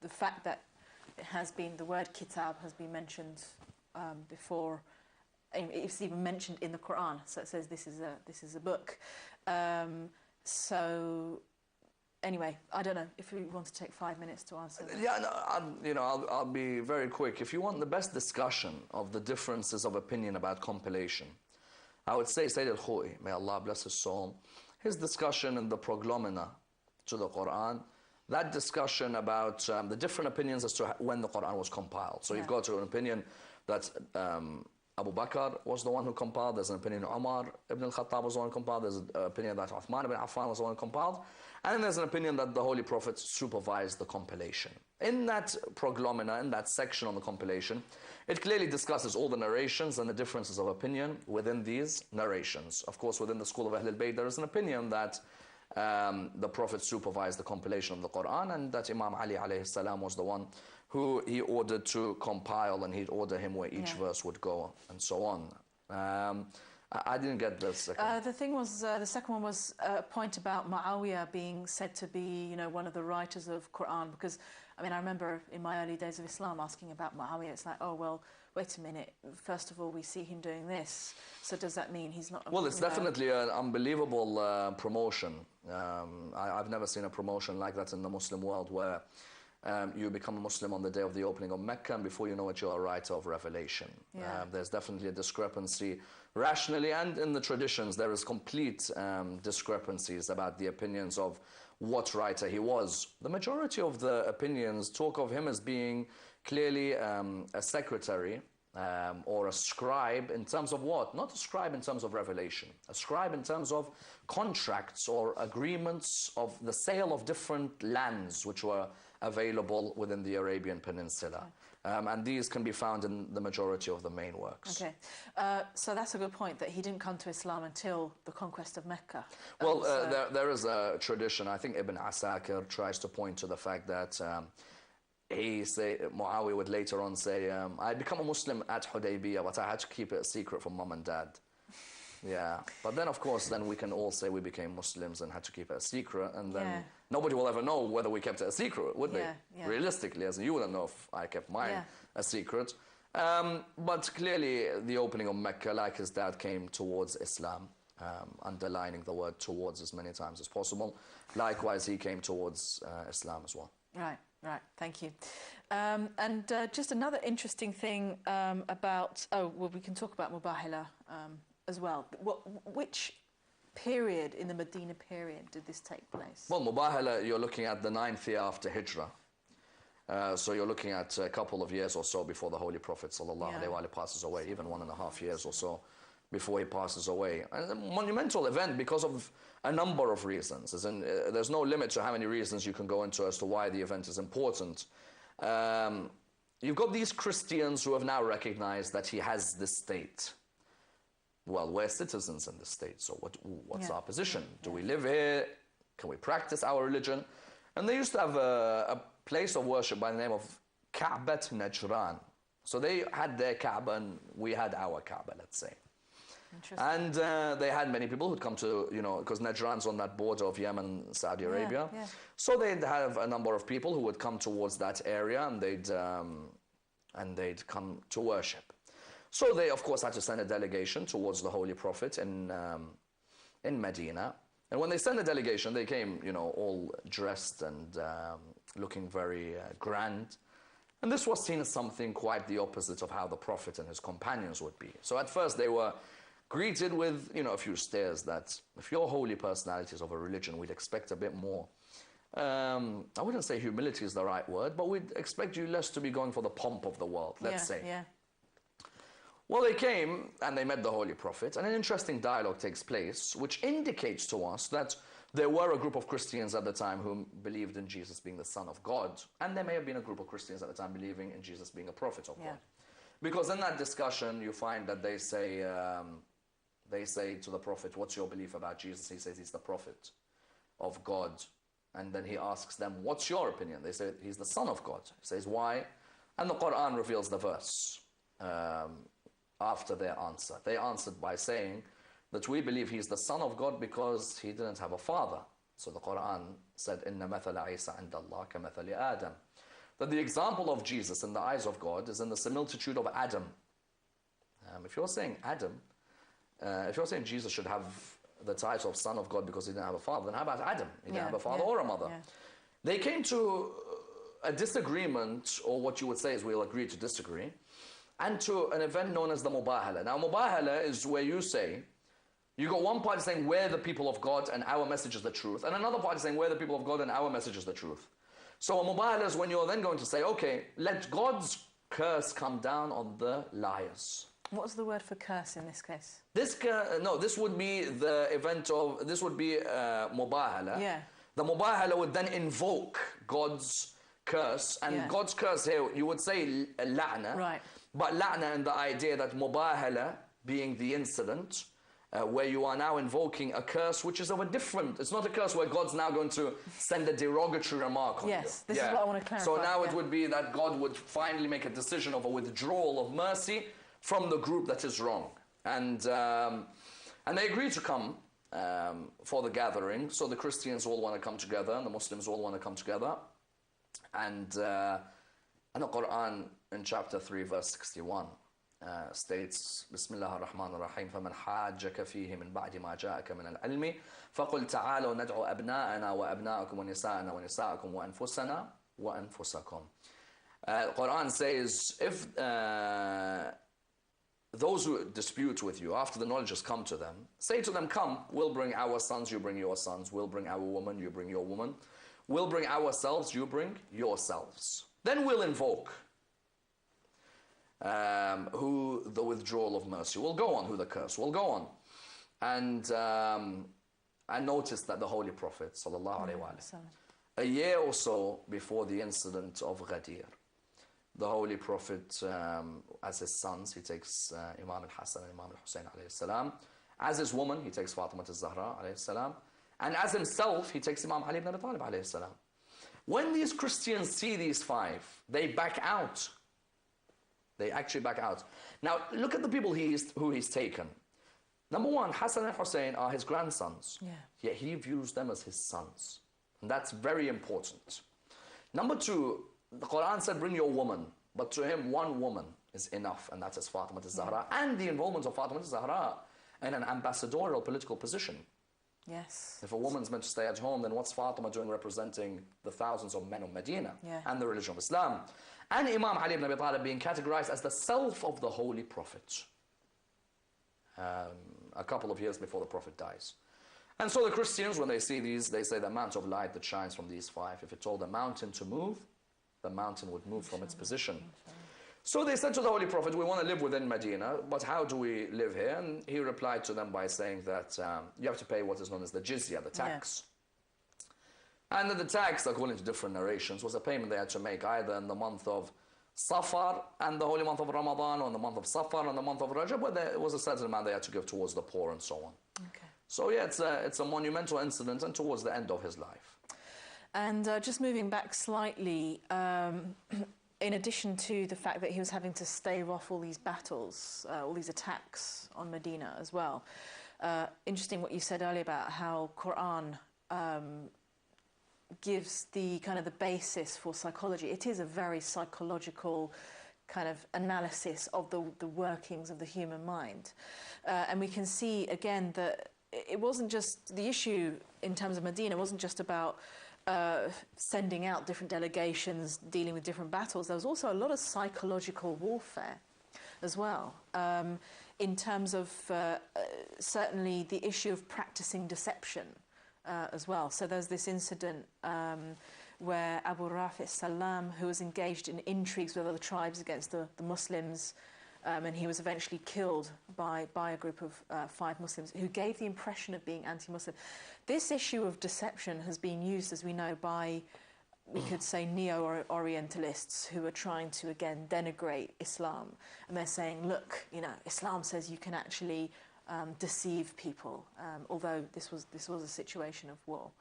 the fact that it has been, the word kitab has been mentioned before. It's even mentioned in the Quran, so it says this is a book. So anyway, I don't know if we want to take 5 minutes to answer that. Yeah, no, I'll be very quick. If you want the best discussion of the differences of opinion about compilation, I would say Syed al-Khou'i, may Allah bless his soul, his discussion in the Prolegomena to the Quran, that discussion about the different opinions as to when the Quran was compiled. So you've got an opinion that Abu Bakr was the one who compiled. There's an opinion Umar ibn al-Khattab was the one who compiled. There's an opinion that Uthman ibn Affan was the one who compiled. And then there's an opinion that the Holy Prophet supervised the compilation. In that Prolegomena, in that section on the compilation, it clearly discusses all the narrations and the differences of opinion within these narrations. Of course, within the school of Ahlulbayt, there is an opinion that the Prophet supervised the compilation of the Quran, and that Imam Ali alayhi salam was the one who he ordered to compile, and he'd order him where each verse would go, and so on. I didn't get the second. The thing was, the second one was a point about Mauwiya being said to be, one of the writers of Quran, because, I remember in my early days of Islam asking about Mauwiya. It's like, oh, well, wait a minute. First of all, we see him doing this. So does that mean he's not... Well, it's definitely an unbelievable promotion. I've never seen a promotion like that in the Muslim world, where you become a Muslim on the day of the opening of Mecca, and before you know it, you're a writer of revelation. There's definitely a discrepancy. Rationally and in the traditions, there is complete discrepancies about the opinions of what writer he was. The majority of the opinions talk of him as being clearly a secretary or a scribe in terms of what? Not a scribe in terms of revelation. A scribe in terms of contracts or agreements of the sale of different lands which were available within the Arabian Peninsula. And these can be found in the majority of the main works. Okay, so that's a good point, that he didn't come to Islam until the conquest of Mecca. Well, there is a tradition. I think Ibn Asakir tries to point to the fact that Muawiyah would later on say, I become a Muslim at Hudaybiyah, but I had to keep it a secret from mum and dad. Yeah, but then of course, then we can all say we became Muslims and had to keep it a secret, and then nobody will ever know whether we kept it a secret, would they? Realistically, as you wouldn't know if I kept mine a secret. But clearly, the opening of Mecca, like his dad, came towards Islam, underlining the word towards as many times as possible. Likewise, he came towards Islam as well. Right, thank you. And just another interesting thing about, we can talk about Mubahala as well. Which period in the Medina period did this take place? Well, Mubahala, you're looking at the 9th year after Hijrah. So you're looking at a couple of years or so before the Holy Prophet ﷺ passes away, even 1.5 years or so before he passes away. And a monumental event because of a number of reasons. There's no limit to how many reasons you can go into as to why the event is important. You've got these Christians who have now recognized that he has this state. Well, we're citizens in the state, so what's our position? Do we live here? Can we practice our religion? And they used to have a place of worship by the name of Ka'bat Najran. So they had their Kaaba and we had our Kaaba, let's say. And they had many people who'd come to, because Najran's on that border of Yemen, Saudi Arabia. So they'd have a number of people who would come towards that area, and they'd come to worship. So they, of course, had to send a delegation towards the Holy Prophet in Medina. And when they sent a delegation, they came, all dressed and looking very grand. And this was seen as something quite the opposite of how the Prophet and his companions would be. So at first they were greeted with, a few stares that if your holy personalities of a religion, we'd expect a bit more. I wouldn't say humility is the right word, but we'd expect you less to be going for the pomp of the world, let's say. Well, they came and they met the Holy Prophet, and an interesting dialogue takes place, which indicates to us that there were a group of Christians at the time who believed in Jesus being the Son of God, and there may have been a group of Christians at the time believing in Jesus being a prophet of God. Because in that discussion, you find that they say to the Prophet, what's your belief about Jesus? He says he's the prophet of God. And then he asks them, what's your opinion? They say he's the Son of God. He says, why? And the Quran reveals the verse after their answer. They answered by saying that we believe he's the Son of God because he didn't have a father. So the Quran said, إِنَّ مَثَلَ عِيسَى عِنْدَ اللَّهِ كَمَثَلِ آدَمَ. That the example of Jesus in the eyes of God is in the similitude of Adam. If you're saying Adam, if you're saying Jesus should have the title of Son of God because he didn't have a father, then how about Adam? He didn't have a father or a mother. They came to a disagreement, or what you would say is we'll agree to disagree, and to an event known as the Mubahala. Now, Mubahala is where you say, you got one party saying we're the people of God and our message is the truth, and another party saying we're the people of God and our message is the truth. So a Mubahala is when you're then going to say, okay, let God's curse come down on the liars. What's the word for curse in this case? This would be the event of, this would be Mubahala. Yeah. The Mubahala would then invoke God's curse, and God's curse here, you would say la'na. Right. But la'na and the idea that Mubahala being the incident, where you are now invoking a curse which is of a different, it's not a curse where God's now going to send a derogatory remark on you. Yes, this is what I want to clarify. So now it would be that God would finally make a decision of a withdrawal of mercy from the group that is wrong. And they agreed to come for the gathering. So the Christians all want to come together and the Muslims all want to come together. And the Quran in chapter 3 verse 61 states, Bismillah ar-Rahman ar-Rahim, فَمَنْ حَاجَّكَ فِيهِ مِنْ بَعْدِ مَا جَاءَكَ مِنَ الْعِلْمِ فَقُلْ تَعَالَوْا نَدْعُ أَبْنَاءَنَا وَأَبْنَاءَكُمْ وَنِسَاءَنَا وَنِسَاءَكُمْ وَأَنفُسَنَا وَأَنفُسَكُمْ. Quran says, if those who dispute with you, after the knowledge has come to them, say to them, come, we'll bring our sons, you bring your sons, we'll bring our woman, you bring your woman, we'll bring ourselves, you bring yourselves. Then we'll invoke who the withdrawal of mercy will go on, who the curse will go on. And I noticed that the Holy Prophet, sallallahu alaihi wasallam, a year or so before the incident of Ghadir, the Holy Prophet, as his sons, he takes Imam al-Hassan and Imam al-Hussein alayhi salam. As his woman, he takes Fatima al-Zahra alayhi salam. And as himself, he takes Imam Ali ibn Abi Talib alayhi salam. When these Christians see these five, they back out. They actually back out. Now, look at the people who he's taken. Number one, Hassan and Hussein are his grandsons. Yeah. Yet he views them as his sons. And that's very important. Number two, the Quran said, bring your woman. But to him, one woman is enough, and that is Fatima al-Zahra. And the involvement of Fatima al-Zahra in an ambassadorial political position. Yes. If a woman's meant to stay at home, then what's Fatima doing representing the thousands of men of Medina and the religion of Islam? And Imam Ali ibn Abi Talib being categorized as the self of the Holy Prophet. A couple of years before the Prophet dies. And so the Christians, when they see these, they say the amount of light that shines from these five, if it told the mountain to move, the mountain would move from its position. So they said to the Holy Prophet, we want to live within Medina, but how do we live here? And he replied to them by saying that you have to pay what is known as the jizya, the tax. Yeah. And the tax, according to different narrations, was a payment they had to make either in the month of Safar and the holy month of Ramadan, or in the month of Safar and the month of Rajab, but it was a certain amount they had to give towards the poor and so on. Okay. So yeah, it's a monumental incident and towards the end of his life. And just moving back slightly, in addition to the fact that he was having to stave off all these battles, all these attacks on Medina as well, interesting what you said earlier about how Quran gives the kind of the basis for psychology. It is a very psychological kind of analysis of the workings of the human mind. And we can see again that it wasn't just the issue in terms of Medina, it wasn't just about sending out different delegations, dealing with different battles. There was also a lot of psychological warfare as well, in terms of certainly the issue of practicing deception as well. So there's this incident where Abu Rafi' Salam, who was engaged in intrigues with other tribes against the Muslims, and he was eventually killed by a group of 5 Muslims who gave the impression of being anti-Muslim. This issue of deception has been used, as we know, by, we could say, neo-Orientalists who are trying to, again, denigrate Islam. And they're saying, look, you know, Islam says you can actually deceive people, although this was a situation of war.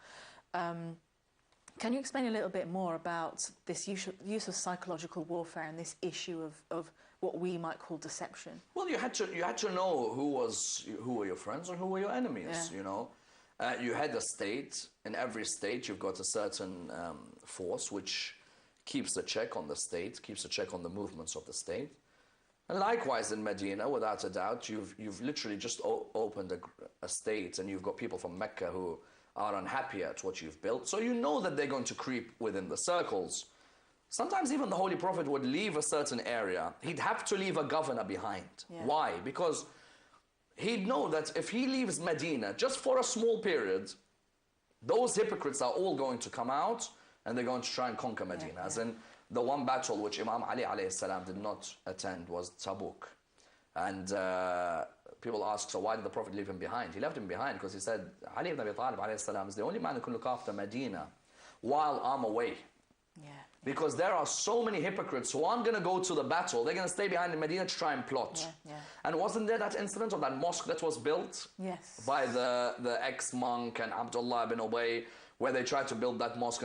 Can you explain a little bit more about this use of psychological warfare and this issue of what we might call deception? Well, you had to know who were your friends and who were your enemies. You know, You had a state. In every state, you've got a certain force which keeps a check on the state, keeps a check on the movements of the state. And likewise in Medina, without a doubt, you've literally just opened a state, and you've got people from Mecca who are unhappy at what you've built. So you know that they're going to creep within the circles. Sometimes even the Holy Prophet would leave a certain area. He'd have to leave a governor behind. Yeah. Why? Because he'd know that if he leaves Medina just for a small period, those hypocrites are all going to come out and they're going to try and conquer Medina. Yeah, yeah. As in, the one battle which Imam Ali alayhi salam did not attend was Tabuk. And people ask, so why did the Prophet leave him behind? He left him behind because he said, Ali ibn Abi Talib alayhi salam is the only man who can look after Medina while I'm away. Yeah. Because there are so many hypocrites who aren't going to go to the battle. They're going to stay behind in Medina to try and plot. Yeah, yeah. And wasn't there that incident of that mosque that was built by the ex-monk and Abdullah ibn Ubay, where they tried to build that mosque